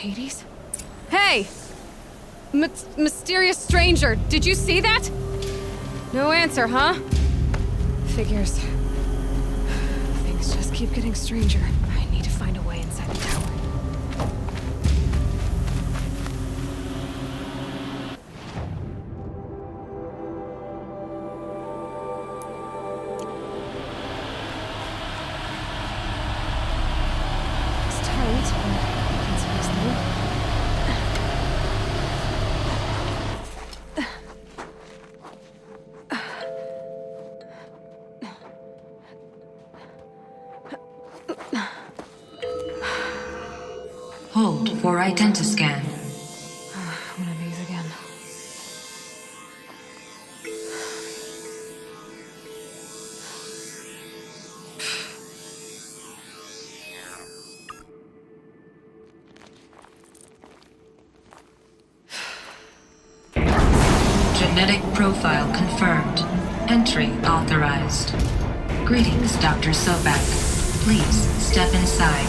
Hades? Hey! Mysterious stranger, did you see that? No answer, huh? Figures. Things just keep getting stranger. I need to find a way inside the tower. It's tight, but I can squeeze through. Hold for identiscan. One of these again. Genetic profile confirmed. Entry authorized. Greetings, Dr. Sobeck. Please step inside.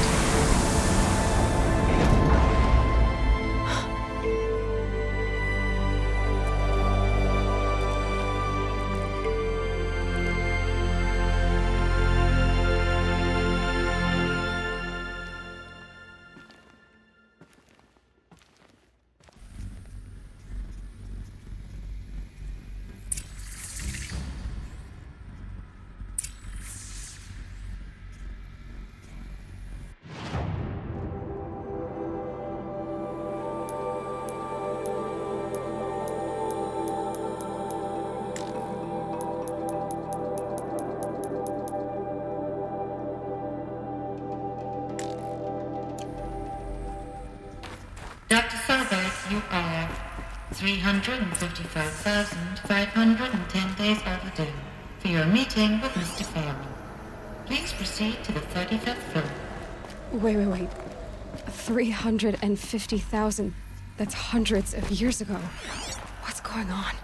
Dr. Sobeck, you are 355,510 days overdue for your meeting with Mr. Faro. Please proceed to the 35th floor. Wait. 350,000. That's hundreds of years ago. What's going on?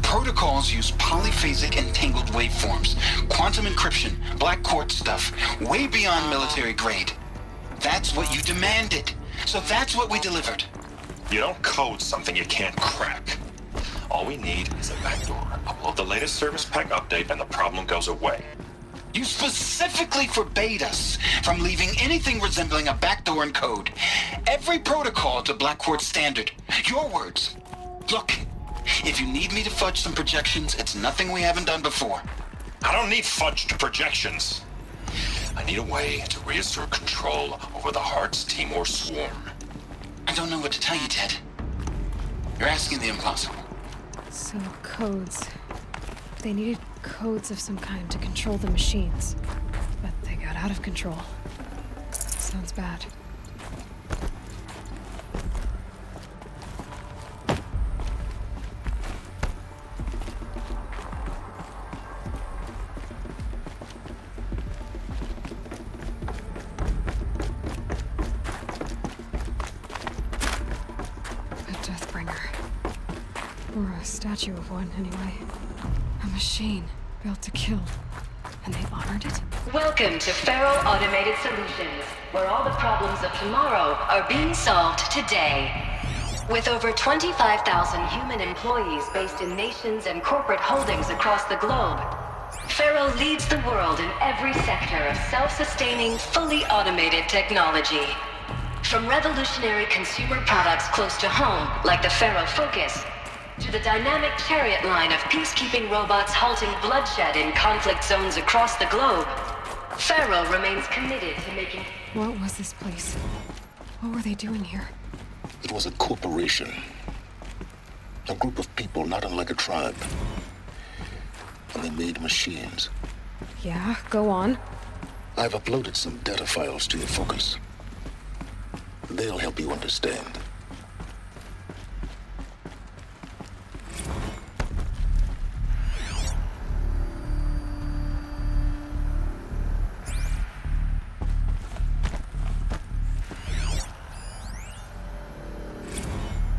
Protocols use polyphasic entangled waveforms, quantum encryption, black quartz stuff, way beyond military grade. That's what you demanded, so that's what we delivered. You don't code something you can't crack. All we need is a backdoor. Upload the latest service pack update and the problem goes away. You specifically forbade us from leaving anything resembling a backdoor in code. Every protocol to black quartz standard. Your words. Look. If you need me to fudge some projections, it's nothing we haven't done before. I don't need fudged projections. I need a way to reassert control over the Heart's Timor swarm. I don't know what to tell you, Ted. You're asking the impossible. So, codes. They needed codes of some kind to control the machines. But they got out of control. Sounds bad. Or a statue of one, anyway. A machine built to kill. And they honored it? Welcome to Faro Automated Solutions, where all the problems of tomorrow are being solved today. With over 25,000 human employees based in nations and corporate holdings across the globe, Faro leads the world in every sector of self-sustaining, fully automated technology. From revolutionary consumer products close to home, like the Faro Focus, to the dynamic chariot line of peacekeeping robots halting bloodshed in conflict zones across the globe, Faro remains committed to making... What was this place? What were they doing here? It was a corporation. A group of people not unlike a tribe. And they made machines. Yeah, go on. I've uploaded some data files to your Focus. They'll help you understand.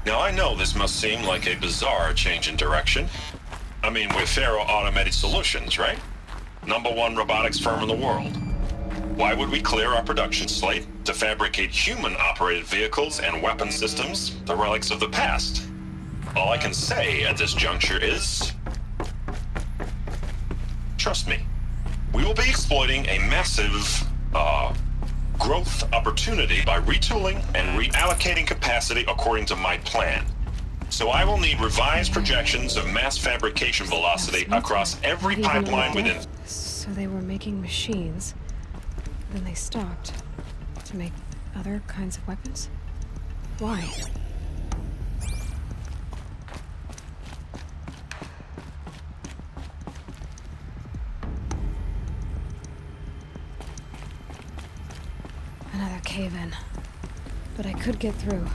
Now I know this must seem like a bizarre change in direction. I mean, we're Faro Automated Solutions, right? #1 robotics firm in the world. Why would we clear our production slate to fabricate human-operated vehicles and weapon systems, the relics of the past? All I can say at this juncture is... trust me. We will be exploiting a massive, growth opportunity by retooling and reallocating capacity according to my plan. So I will need revised projections of mass fabrication velocity across every pipeline within... So they were making machines. Then they stopped. To make other kinds of weapons? Why? Another cave-in. But I could get through.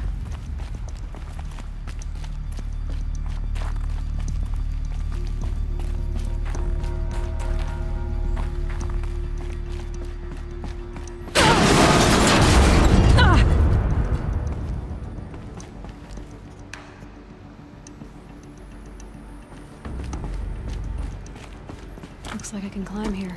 Looks like I can climb here.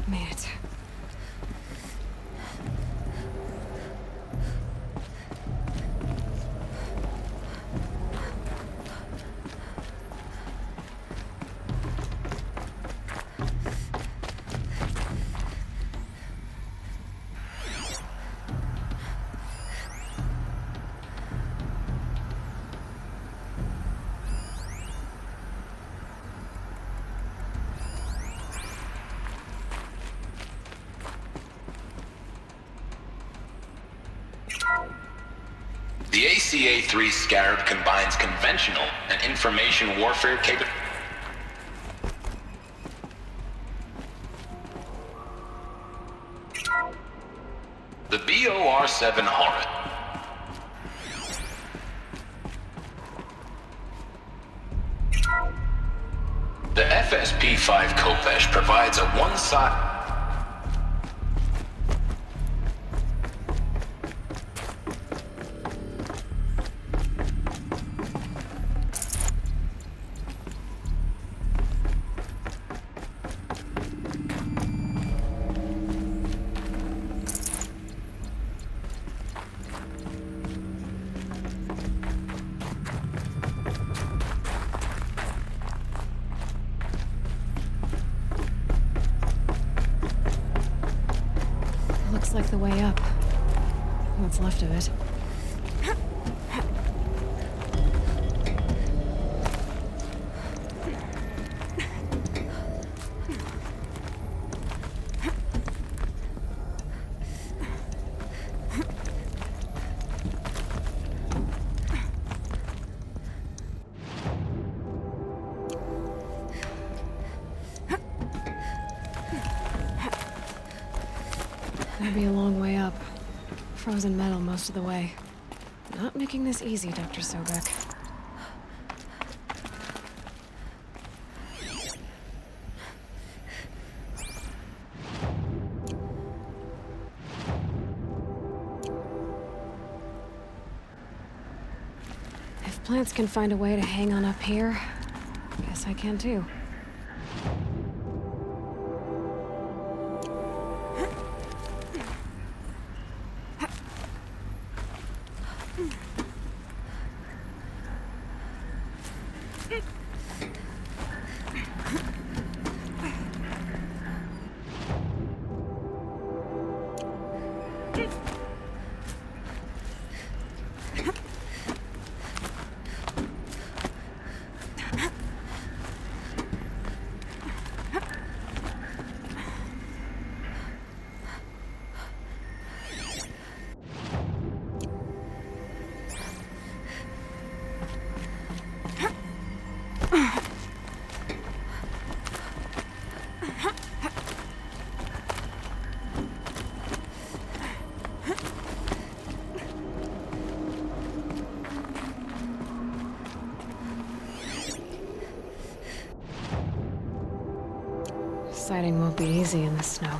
Made it. The ACA-3 Scarab combines conventional and information warfare capabilities. The BOR-7 Hornet. The FSP-5 Kopesh provides a one-side... Looks like the way up. What's left of it. Gonna be a long way up. Frozen metal most of the way. Not making this easy, Dr. Sobeck. If plants can find a way to hang on up here, guess I can too. Sighting won't be easy in the snow.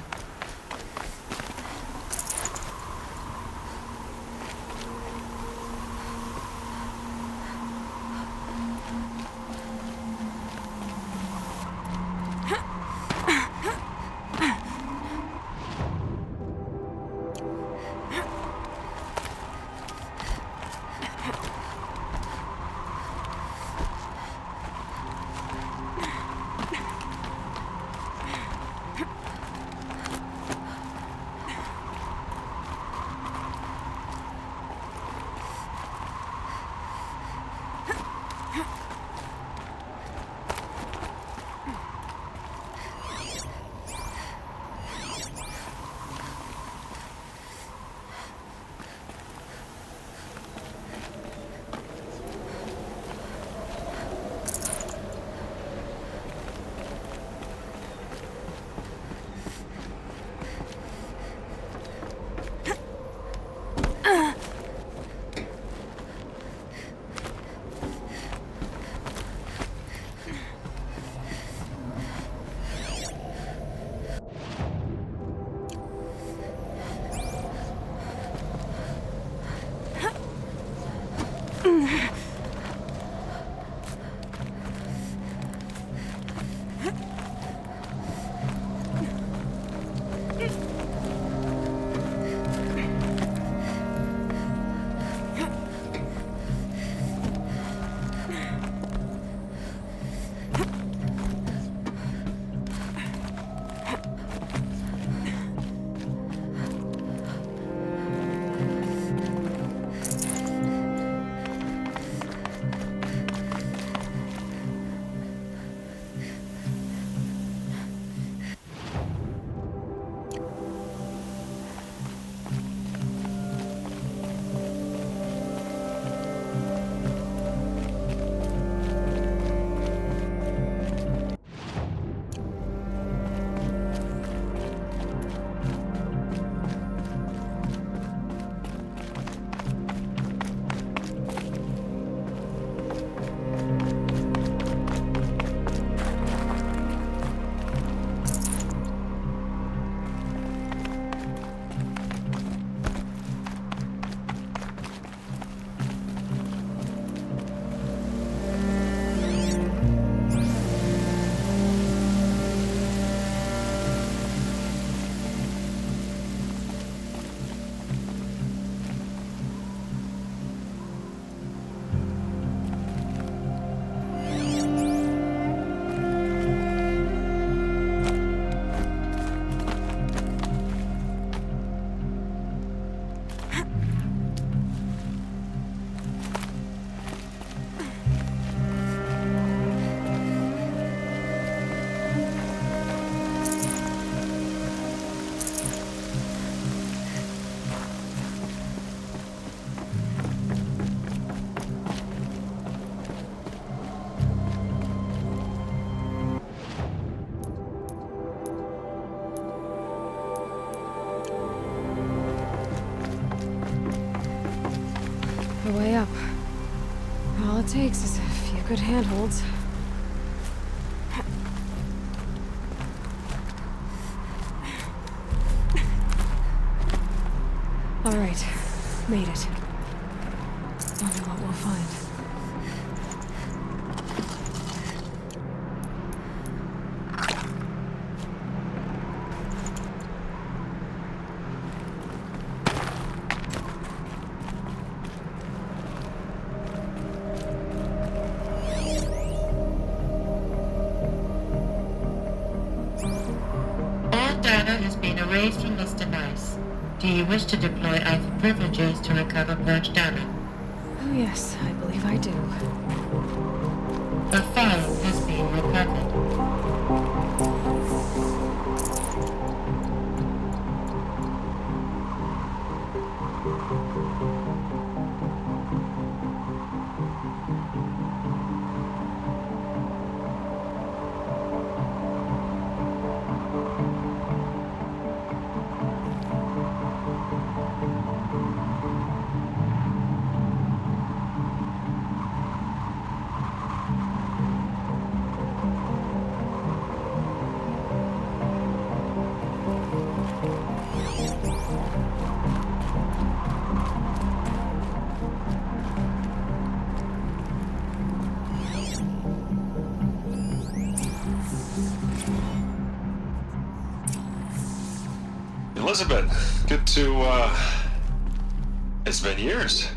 way up. All it takes is a few good handholds. All right, made it. Wonder what we'll find. All data has been erased from this device. Do you wish to deploy either privileges to recover purged data? Oh yes, I believe I do. A file has been recovered. Elisabet, good to, it's been years.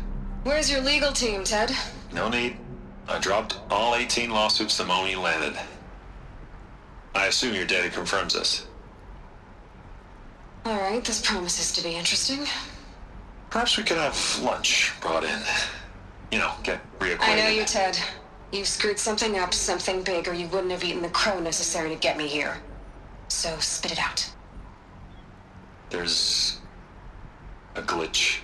Where's your legal team, Ted? No need. I dropped all 18 lawsuits the moment you landed. I assume your data confirms this. All right, this promises to be interesting. Perhaps we could have lunch brought in. You know, get reacquainted. I know you, Ted. You screwed something up, something big, or you wouldn't have eaten the crow necessary to get me here. So spit it out. There's a glitch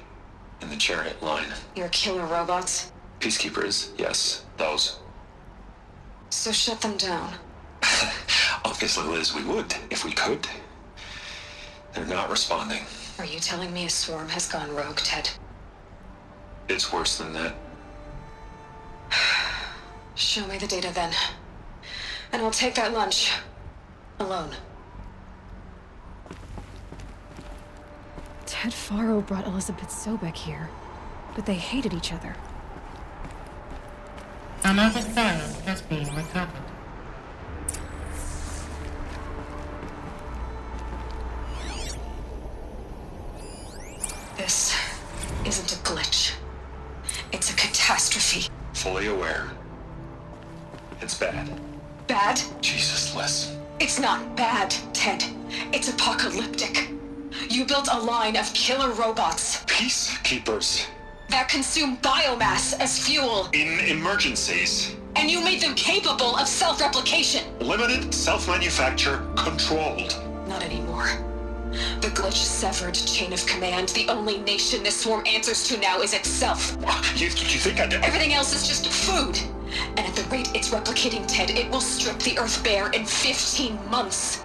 in the chariot line. Your killer robots? Peacekeepers, yes, those. So shut them down. Obviously, Liz, we would, if we could. They're not responding. Are you telling me a swarm has gone rogue, Ted? It's worse than that. Show me the data then. And I'll take that lunch. Alone. Ted Faro brought Elisabet Sobeck here, but they hated each other. Another file has been recovered. This isn't a glitch. It's a catastrophe. Fully aware. It's bad. Bad? Jesus, Liz. It's not bad, Ted. It's apocalyptic. You built a line of killer robots Peacekeepers. that consume biomass as fuel, In emergencies. and you made them capable of self-replication. Limited, self-manufacture, controlled. Not anymore. The glitch severed chain of command. The only nation this swarm answers to now is itself. You think I did? Everything else is just food. And at the rate it's replicating, Ted, it will strip the Earth bare in 15 months.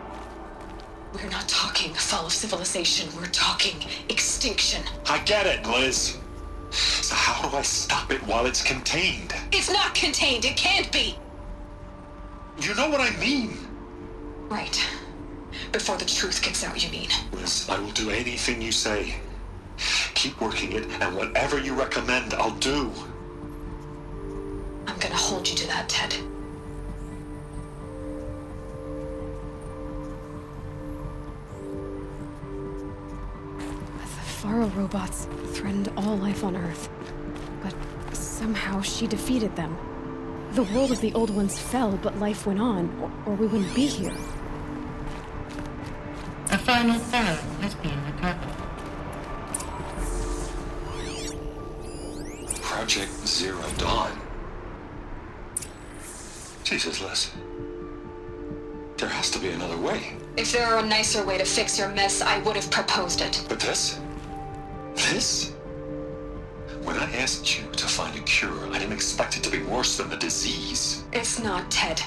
We're not talking fall of civilization. We're talking extinction. I get it, Liz. So how do I stop it while it's contained? It's not contained. It can't be. You know what I mean. Right. Before the truth gets out, you mean? Liz, I will do anything you say. Keep working it, and whatever you recommend, I'll do. I'm gonna hold you to that, Ted. The Faro robots threatened all life on Earth. But somehow she defeated them. The world of the old ones fell, but life went on, or we wouldn't be here. A final file has been recovered. Project Zero Dawn. Jesus, Liz. There has to be another way. If there were a nicer way to fix your mess, I would have proposed it. But this? This? When I asked you to find a cure, I didn't expect it to be worse than the disease. It's not, Ted.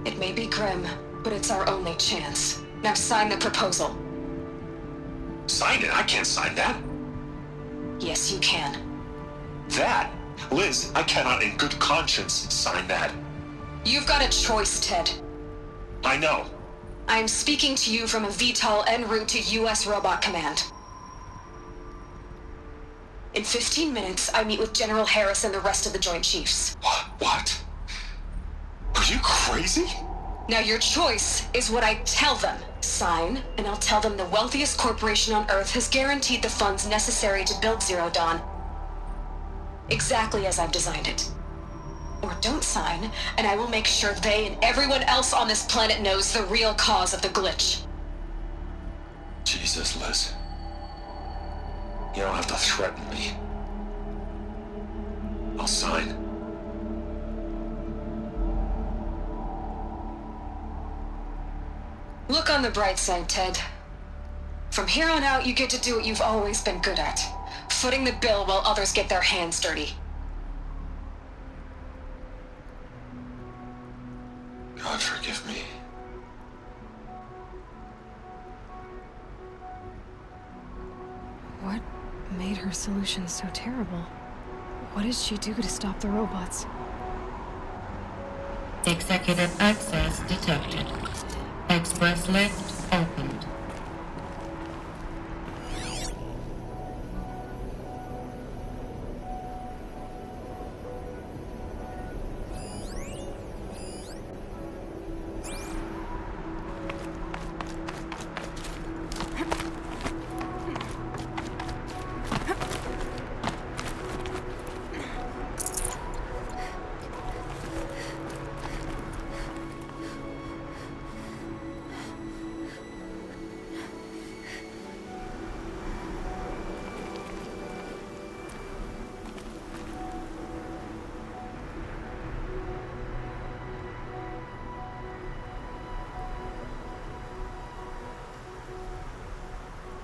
It may be grim, but it's our only chance. Now sign the proposal. Sign it? I can't sign that. Yes, you can. That? Liz, I cannot in good conscience sign that. You've got a choice, Ted. I know. I'm speaking to you from a VTOL en route to U.S. Robot Command. In 15 minutes, I meet with General Harris and the rest of the Joint Chiefs. What? Are you crazy? Now your choice is what I tell them. Sign, and I'll tell them the wealthiest corporation on Earth has guaranteed the funds necessary to build Zero Dawn. Exactly as I've designed it. Or don't sign, and I will make sure they and everyone else on this planet knows the real cause of the glitch. Jesus, Liz. You don't have to threaten me. I'll sign. Look on the bright side, Ted. From here on out, you get to do what you've always been good at. Footing the bill while others get their hands dirty. God forgive me. What made her solution so terrible? What did she do to stop the robots? Executive access detected. Express lift opened.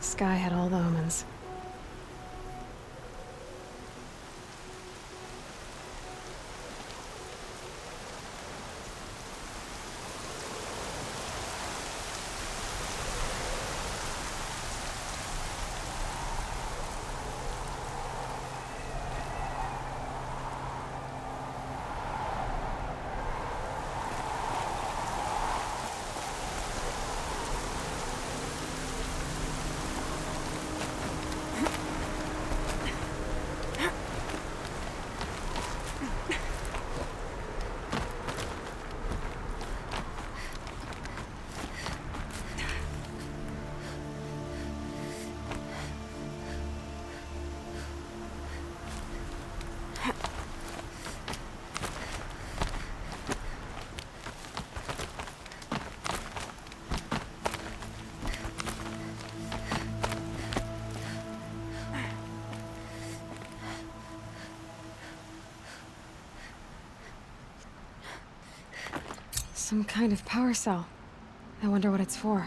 Sky had all the omens. Some kind of power cell. I wonder what it's for.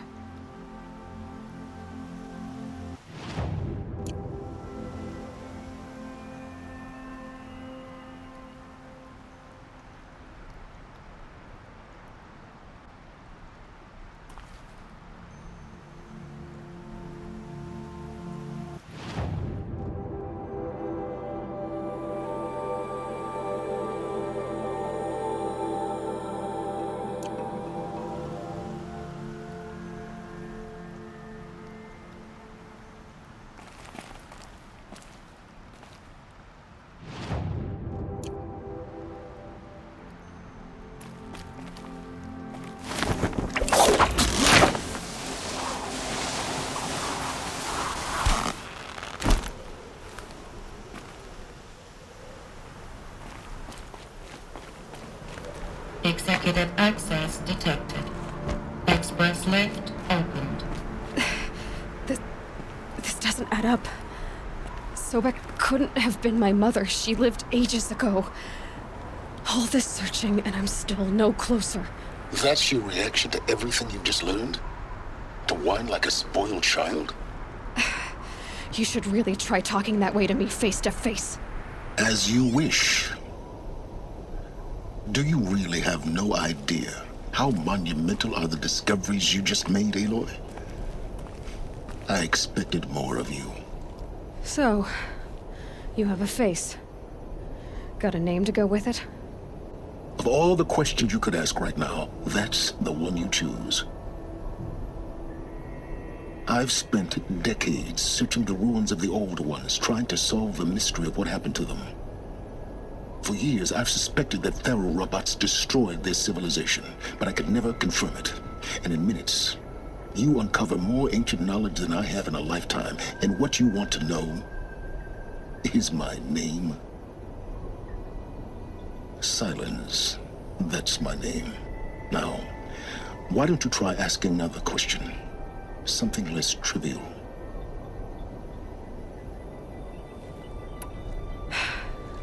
Executive access detected. Express lift opened. This doesn't add up. Sobeck couldn't have been my mother. She lived ages ago. All this searching, and I'm still no closer. That's your reaction to everything you've just learned? To whine like a spoiled child? You should really try talking that way to me face to face. As you wish. Do you really have no idea how monumental are the discoveries you just made, Aloy? I expected more of you. So, you have a face. got a name to go with it? Of all the questions you could ask right now, that's the one you choose. I've spent decades searching the ruins of the old ones, trying to solve the mystery of what happened to them. For years, I've suspected that Faro robots destroyed their civilization, but I could never confirm it. And in minutes, you uncover more ancient knowledge than I have in a lifetime. And what you want to know is my name. Silence. That's my name. Now, why don't you try asking another question? Something less trivial.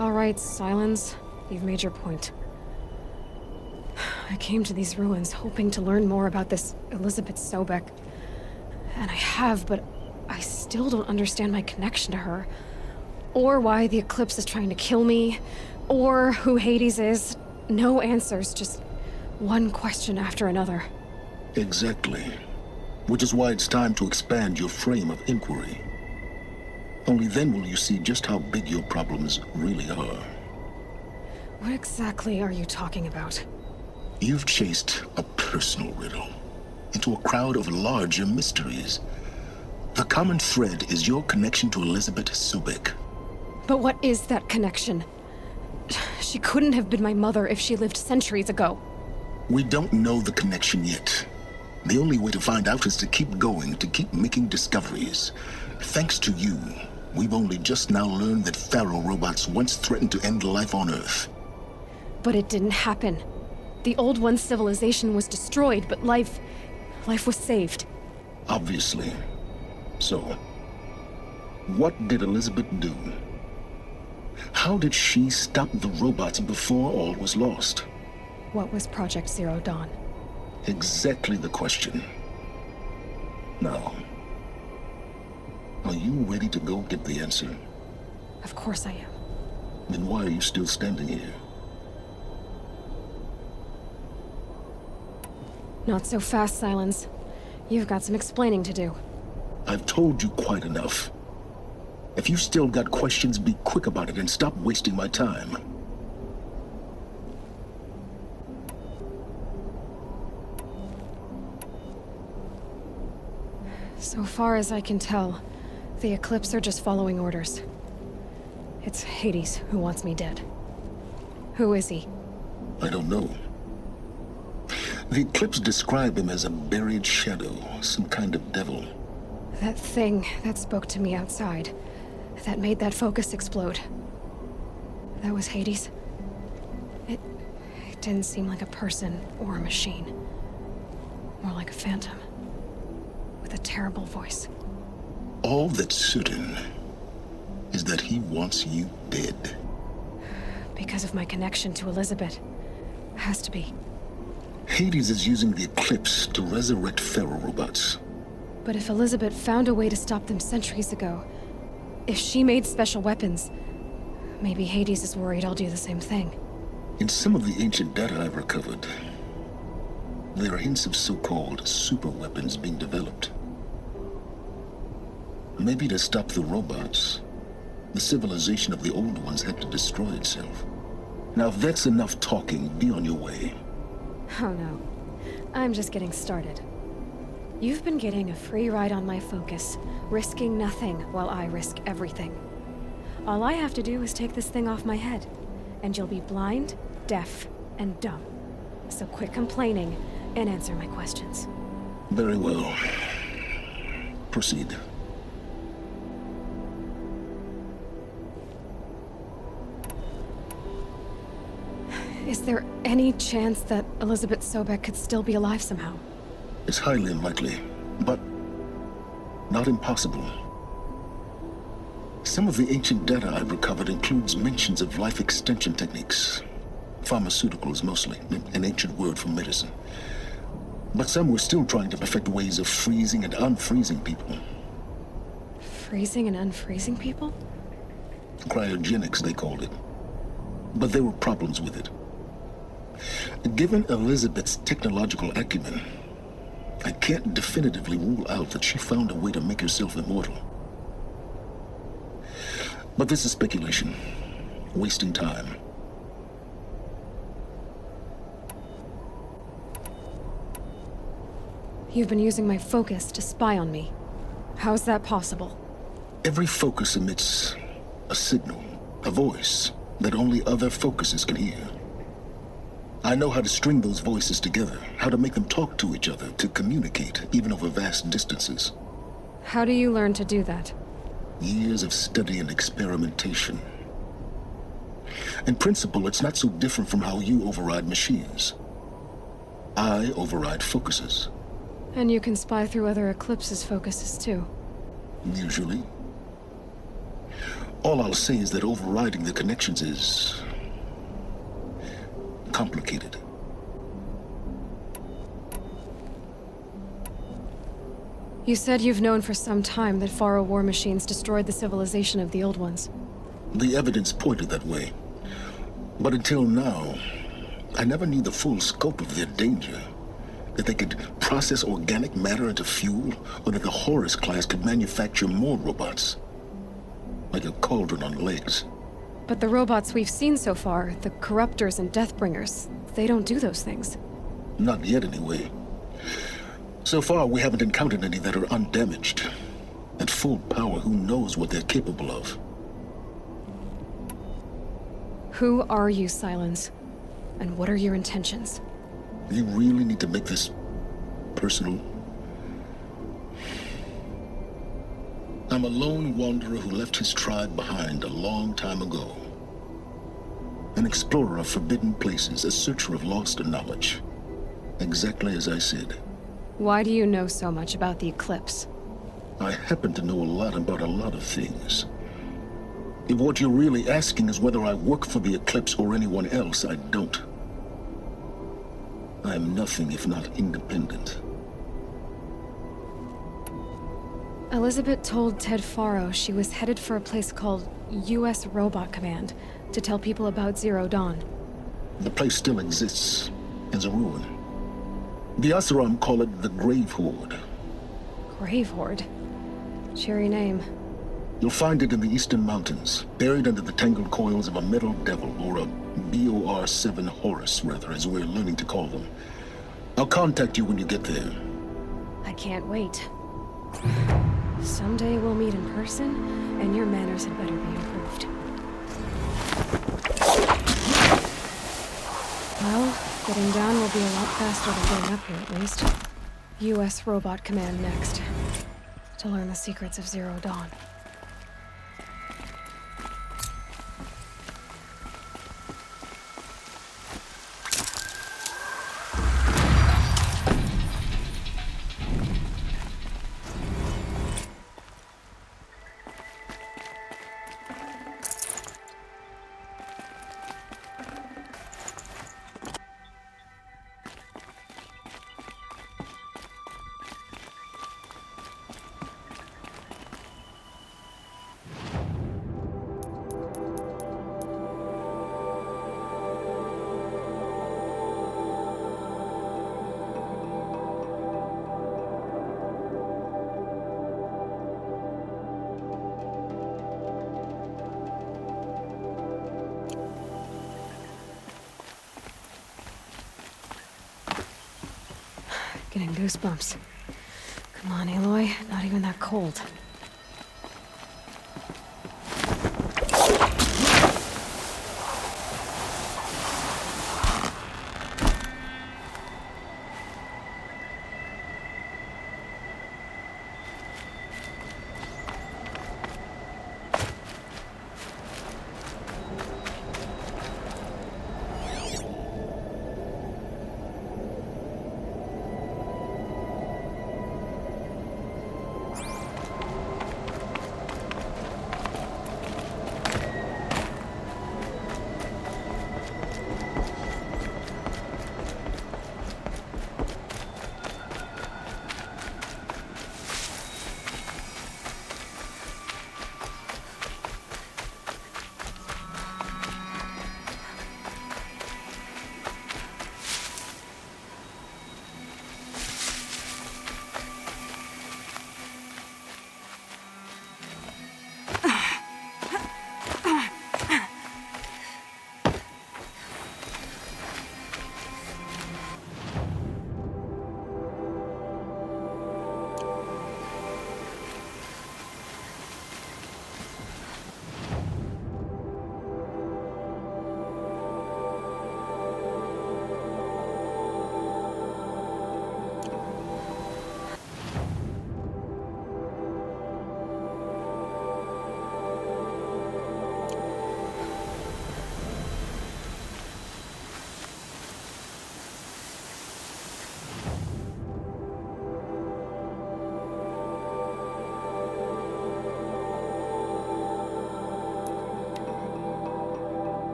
All right, Silence. You've made your point. I came to these ruins hoping to learn more about this Elisabet Sobeck. And I have, but I still don't understand my connection to her. Or why the Eclipse is trying to kill me. Or who Hades is. No answers, just one question after another. Exactly. Which is why it's time to expand your frame of inquiry. Only then will you see just how big your problems really are. What exactly are you talking about? You've chased a personal riddle into a crowd of larger mysteries. The common thread is your connection to Elisabet Sobeck. But what is that connection? She couldn't have been my mother if she lived centuries ago. We don't know the connection yet. The only way to find out is to keep going, to keep making discoveries. Thanks to you, we've only just now learned that Faro robots once threatened to end life on Earth. But it didn't happen. The old one's civilization was destroyed, but life was saved. Obviously. So, what did Elisabet do? How did she stop the robots before all was lost? What was Project Zero Dawn? Exactly the question. Now, are you ready to go get the answer? Of course I am. Then why are you still standing here? Not so fast, Silence. You've got some explaining to do. I've told you quite enough. If you still got questions, be quick about it and stop wasting my time. So far as I can tell, the Eclipse are just following orders. It's Hades who wants me dead. Who is he? I don't know. The Eclipse describe him as a buried shadow, some kind of devil. That thing that spoke to me outside, that made that focus explode. That was Hades. It didn't seem like a person or a machine. More like a phantom. With a terrible voice. All that's certain is that he wants you dead. Because of my connection to Elisabet. Has to be. Hades is using the Eclipse to resurrect Faro robots. But if Elisabet found a way to stop them centuries ago, if she made special weapons, maybe Hades is worried I'll do the same thing. In some of the ancient data I've recovered, there are hints of so-called super weapons being developed. Maybe to stop the robots, the civilization of the old ones had to destroy itself. Now, if that's enough talking, be on your way. Oh no. I'm just getting started. You've been getting a free ride on my focus, risking nothing while I risk everything. All I have to do is take this thing off my head, and you'll be blind, deaf, and dumb. So quit complaining and answer my questions. Very well. Proceed. Is there any chance that Elisabet Sobeck could still be alive somehow? It's highly unlikely, but not impossible. Some of the ancient data I've recovered includes mentions of life extension techniques. Pharmaceuticals, mostly, an ancient word for medicine. But some were still trying to perfect ways of freezing and unfreezing people. Freezing and unfreezing people? Cryogenics, they called it. But there were problems with it. Given Elisabet's technological acumen, I can't definitively rule out that she found a way to make herself immortal. But this is speculation, wasting time. You've been using my focus to spy on me. How's that possible? Every focus emits a signal, a voice, that only other focuses can hear. I know how to string those voices together, how to make them talk to each other, to communicate, even over vast distances. How do you learn to do that? Years of study and experimentation. In principle, it's not so different from how you override machines. I override focuses. And you can spy through other Eclipse's focuses too. Usually. All I'll say is that overriding the connections is complicated. You said you've known for some time that Faro war machines destroyed the civilization of the Old Ones. The evidence pointed that way. But until now, I never knew the full scope of their danger. That they could process organic matter into fuel, or that the Horus class could manufacture more robots. Like a cauldron on legs. But the robots we've seen so far, the Corruptors and Deathbringers, they don't do those things. Not yet, anyway. So far, we haven't encountered any that are undamaged. At full power, who knows what they're capable of? Who are you, Silence? And what are your intentions? You really need to make this personal? I'm a lone wanderer who left his tribe behind a long time ago. An explorer of forbidden places, a searcher of lost knowledge. Exactly as I said. Why do you know so much about the Eclipse? I happen to know a lot about a lot of things. If what you're really asking is whether I work for the Eclipse or anyone else, I don't. I am nothing if not independent. Elisabet told Ted Faro she was headed for a place called U.S. Robot Command to tell people about Zero Dawn. The place still exists as a ruin. The Asuram call it the Grave Horde. Grave Horde? Cheery name. You'll find it in the Eastern Mountains, buried under the tangled coils of a metal devil, or a BOR-7 Horus, rather, as we're learning to call them. I'll contact you when you get there. I can't wait. Someday we'll meet in person, and your manners had better be improved. Well, getting down will be a lot faster than getting up here, at least. U.S. Robot Command next. To learn the secrets of Zero Dawn. Getting goosebumps. Come on, Aloy. Not even that cold.